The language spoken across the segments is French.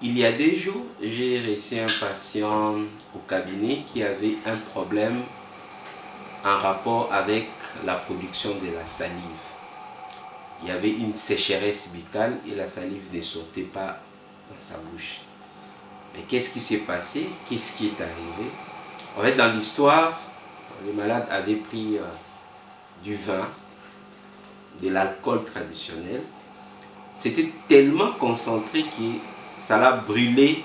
Il y a des jours, j'ai reçu un patient au cabinet qui avait un problème en rapport avec la production de la salive. Il y avait une sécheresse buccale et la salive ne sortait pas dans sa bouche. Mais qu'est-ce qui s'est passé? Qu'est-ce qui est arrivé? En fait, dans l'histoire, le malade avait pris du vin, de l'alcool traditionnel. C'était tellement concentré que ça l'a brûlé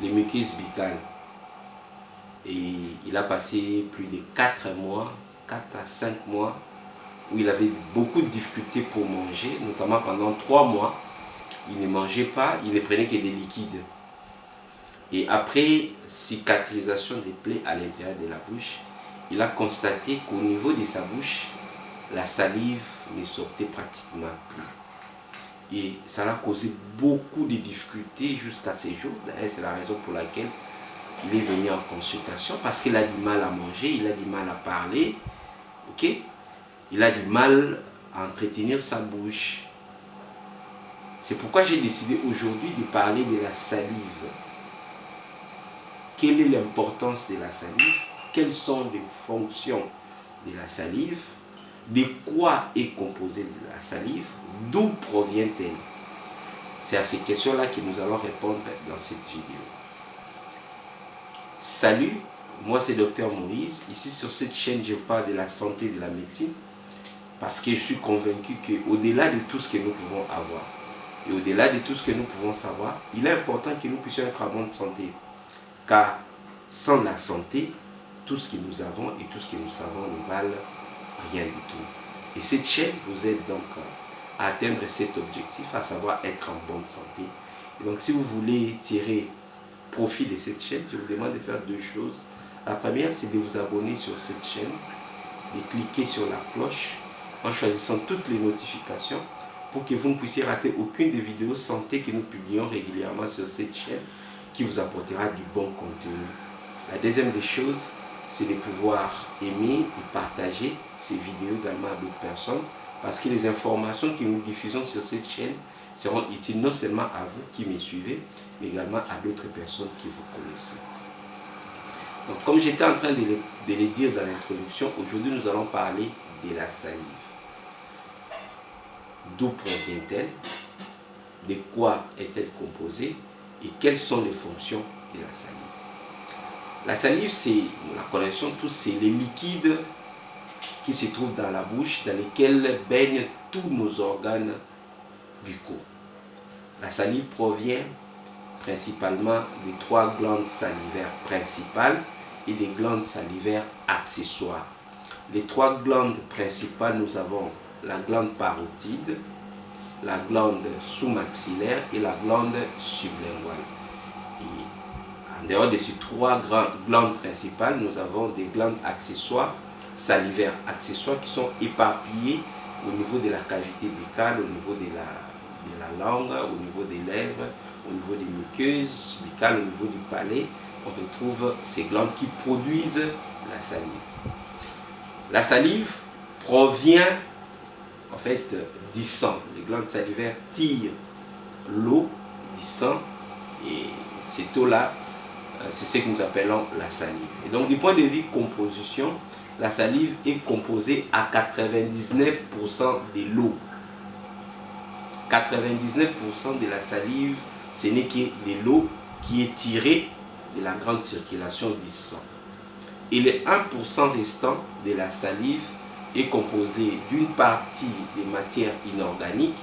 les muqueuses buccales. Et il a passé plus de 4 mois, 4 à 5 mois, où il avait beaucoup de difficultés pour manger, notamment pendant 3 mois. Il ne mangeait pas, il ne prenait que des liquides. Et après cicatrisation des plaies à l'intérieur de la bouche, il a constaté qu'au niveau de sa bouche, la salive ne sortait pratiquement plus. Et ça l'a causé beaucoup de difficultés jusqu'à ces jours. D'ailleurs, c'est la raison pour laquelle il est venu en consultation, parce qu'il a du mal à manger, il a du mal à parler, ok? Il a du mal à entretenir sa bouche. C'est pourquoi j'ai décidé aujourd'hui de parler de la salive. Quelle est l'importance de la salive? Quelles sont les fonctions de la salive? De quoi est composée la salive? D'où provient-elle? C'est à ces questions-là que nous allons répondre dans cette vidéo. Salut, moi c'est Dr Moïse. Ici sur cette chaîne, je parle de la santé et de la médecine parce que je suis convaincu qu'au-delà de tout ce que nous pouvons avoir et au-delà de tout ce que nous pouvons savoir, il est important que nous puissions être en bonne santé. Car sans la santé, tout ce que nous avons et tout ce que nous savons ne valent rien du tout. Et cette chaîne vous aide donc à atteindre cet objectif, à savoir être en bonne santé. Et donc si vous voulez tirer profit de cette chaîne, je vous demande de faire deux choses. La première, c'est de vous abonner sur cette chaîne, de cliquer sur la cloche en choisissant toutes les notifications pour que vous ne puissiez rater aucune des vidéos santé que nous publions régulièrement sur cette chaîne qui vous apportera du bon contenu. La deuxième des choses, c'est de pouvoir aimer et partager ces vidéos également à d'autres personnes parce que les informations que nous diffusons sur cette chaîne seront utiles non seulement à vous qui me suivez, mais également à d'autres personnes qui vous connaissent. Donc, comme j'étais en train de le dire dans l'introduction, aujourd'hui nous allons parler de la salive. D'où provient-elle? De quoi est-elle composée? Et quelles sont les fonctions de la salive? La salive, c'est, nous la connaissons tous, c'est les liquides qui se trouvent dans la bouche, dans lesquels baignent tous nos organes buccaux. La salive provient principalement des 3 glandes salivaires principales et des glandes salivaires accessoires. Les 3 glandes principales, nous avons la glande parotide, la glande sous-maxillaire et la glande sublinguale. Et en dehors de ces 3 glandes principales, nous avons des glandes accessoires, salivaires accessoires qui sont éparpillées au niveau de la cavité buccale, au niveau de la langue, au niveau des lèvres, au niveau des muqueuses buccales, au niveau du palais. On retrouve ces glandes qui produisent la salive. La salive provient en fait du sang. Les glandes salivaires tirent l'eau du sang et cette eau-là, c'est ce que nous appelons la salive. Et donc du point de vue composition, la salive est composée à 99% de l'eau. 99% de la salive, ce n'est que de l'eau qui est tirée de la grande circulation du sang. Et les 1% restant de la salive est composé d'une partie des matières inorganiques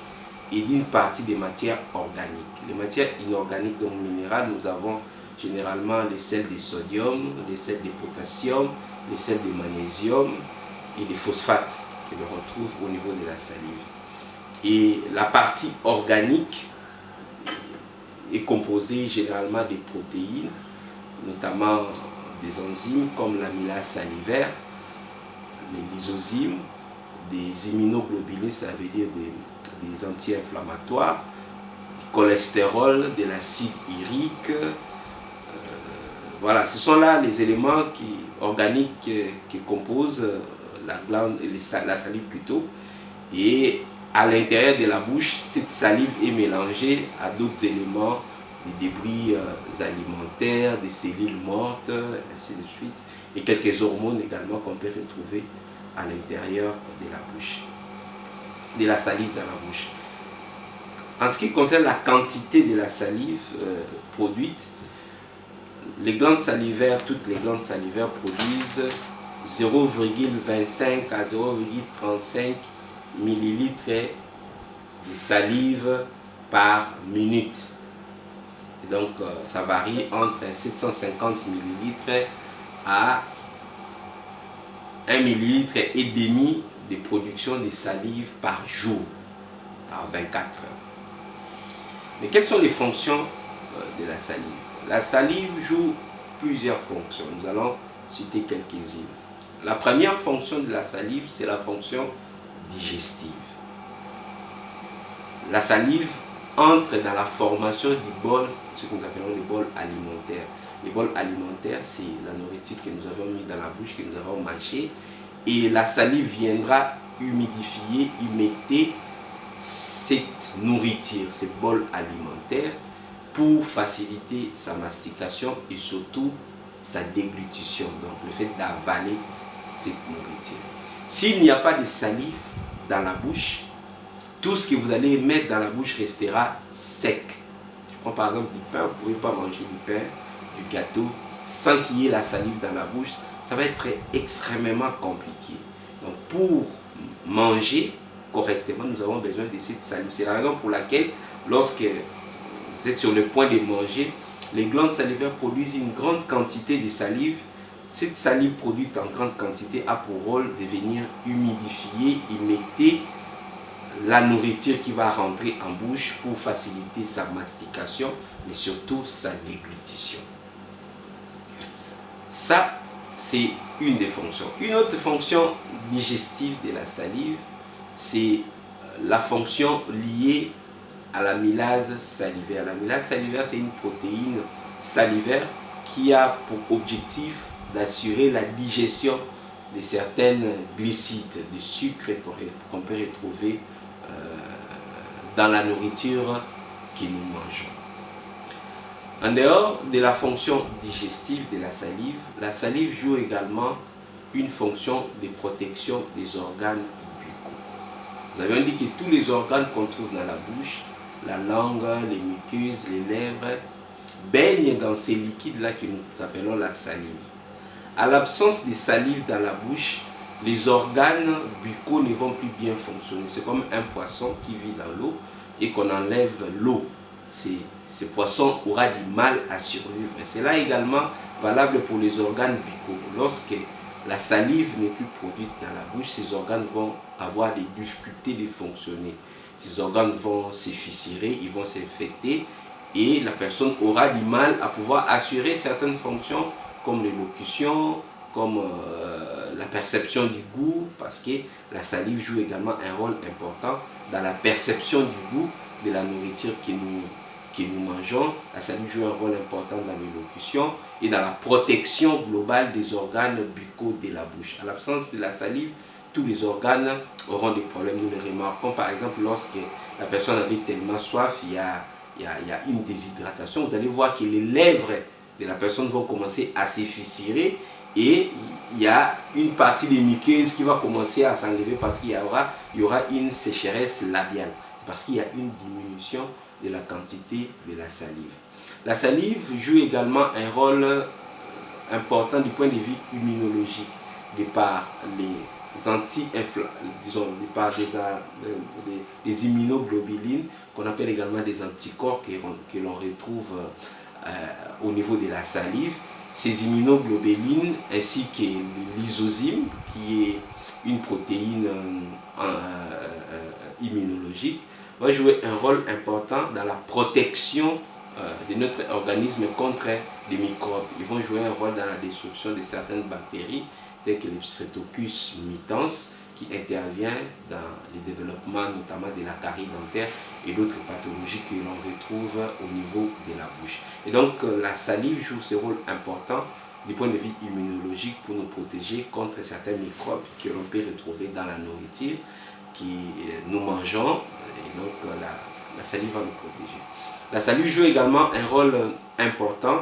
et d'une partie des matières organiques. Les matières inorganiques, donc minérales, nous avons généralement les sels de sodium, les sels de potassium, les sels de magnésium et les phosphates que l'on retrouve au niveau de la salive. Et la partie organique est composée généralement des protéines, notamment des enzymes comme l'amylase salivaire, les lysozymes, des immunoglobulines, ça veut dire des anti-inflammatoires, du cholestérol, de l'acide urique. Voilà, ce sont là les éléments organiques qui composent la glande, la salive plutôt. Et à l'intérieur de la bouche, cette salive est mélangée à d'autres éléments des débris alimentaires, des cellules mortes, ainsi de suite, et quelques hormones également qu'on peut retrouver à l'intérieur de la bouche, de la salive dans la bouche. En ce qui concerne la quantité de la salive produite, les glandes salivaires, toutes les glandes salivaires produisent 0,25 à 0,35 millilitres de salive par minute. Et donc ça varie entre 750 millilitres à 1,5 millilitre de production de salive par jour, par 24 heures. Mais quelles sont les fonctions de la salive? La salive joue plusieurs fonctions. Nous allons citer quelques-unes. La première fonction de la salive, c'est la fonction digestive. La salive entre dans la formation du bol, ce que nous appelons le bol alimentaire. Le bol alimentaire, c'est la nourriture que nous avons mis dans la bouche, que nous avons mâché, et la salive viendra humidifier, humecter cette nourriture, ce bol alimentaire, pour faciliter sa mastication et surtout sa déglutition, donc le fait d'avaler cette nourriture. S'il n'y a pas de salive dans la bouche, tout ce que vous allez mettre dans la bouche restera sec. Je prends par exemple du pain, vous ne pouvez pas manger du pain, du gâteau, sans qu'il y ait la salive dans la bouche. Ça va être extrêmement compliqué. Donc pour manger correctement, nous avons besoin de cette salive. C'est la raison pour laquelle, lorsque vous êtes sur le point de manger, les glandes salivaires produisent une grande quantité de salive. Cette salive produite en grande quantité a pour rôle de venir humidifier, humecter la nourriture qui va rentrer en bouche pour faciliter sa mastication, mais surtout sa déglutition. Ça, c'est une des fonctions. Une autre fonction digestive de la salive, c'est la fonction liée à l'amylase salivaire. L'amylase salivaire, c'est une protéine salivaire qui a pour objectif d'assurer la digestion de certaines glucides, de sucres qu'on peut retrouver dans la nourriture que nous mangeons. En dehors de la fonction digestive de la salive joue également une fonction de protection des organes buccaux. Nous avions dit que tous les organes qu'on trouve dans la bouche, la langue, les muqueuses, les lèvres, baignent dans ces liquides-là que nous appelons la salive. À l'absence de salive dans la bouche, les organes buccaux ne vont plus bien fonctionner. C'est comme un poisson qui vit dans l'eau et qu'on enlève l'eau. Ce poisson aura du mal à survivre. C'est là également valable pour les organes buccaux. Lorsque la salive n'est plus produite dans la bouche, ces organes vont avoir des difficultés de fonctionner. Ces organes vont se fissurer, ils vont s'infecter et la personne aura du mal à pouvoir assurer certaines fonctions comme l'élocution, comme la perception du goût, parce que la salive joue également un rôle important dans la perception du goût de la nourriture que nous mangeons. La salive joue un rôle important dans l'élocution et dans la protection globale des organes buccaux de la bouche. À l'absence de la salive, tous les organes auront des problèmes. Nous les remarquons par exemple lorsque la personne avait tellement soif, il y a une déshydratation. Vous allez voir que les lèvres de la personne vont commencer à s'efficirer et il y a une partie des muqueuses qui va commencer à s'enlever parce qu'il y aura une sécheresse labiale. Parce qu'il y a une diminution de la quantité de la salive. La salive joue également un rôle important du point de vue immunologique, de par des immunoglobulines qu'on appelle également des anticorps que l'on retrouve au niveau de la salive. Ces immunoglobulines ainsi que l'isozyme qui est une protéine immunologique va jouer un rôle important dans la protection de notre organisme contre les microbes. Ils vont jouer un rôle dans la destruction de certaines bactéries telles que le Streptococcus mitans qui intervient dans le développement notamment de la carie dentaire et d'autres pathologies que l'on retrouve au niveau de la bouche. Et donc la salive joue ce rôle important du point de vue immunologique pour nous protéger contre certains microbes que l'on peut retrouver dans la nourriture que nous mangeons. Et donc la salive va nous protéger. La salive joue également un rôle important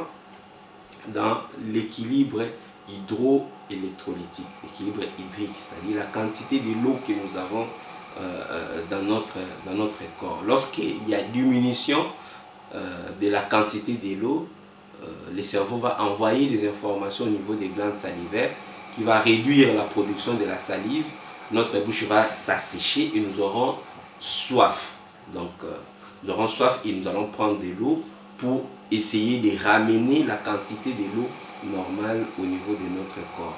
dans l'équilibre hydroélectrolytique, l'équilibre hydrique, c'est-à-dire la quantité de l'eau que nous avons dans notre corps. Lorsqu'il y a diminution de la quantité de l'eau, le cerveau va envoyer des informations au niveau des glandes salivaires qui va réduire la production de la salive. Notre bouche va s'assécher et nous aurons soif. Donc, nous aurons soif et nous allons prendre de l'eau pour essayer de ramener la quantité de l'eau normale au niveau de notre corps.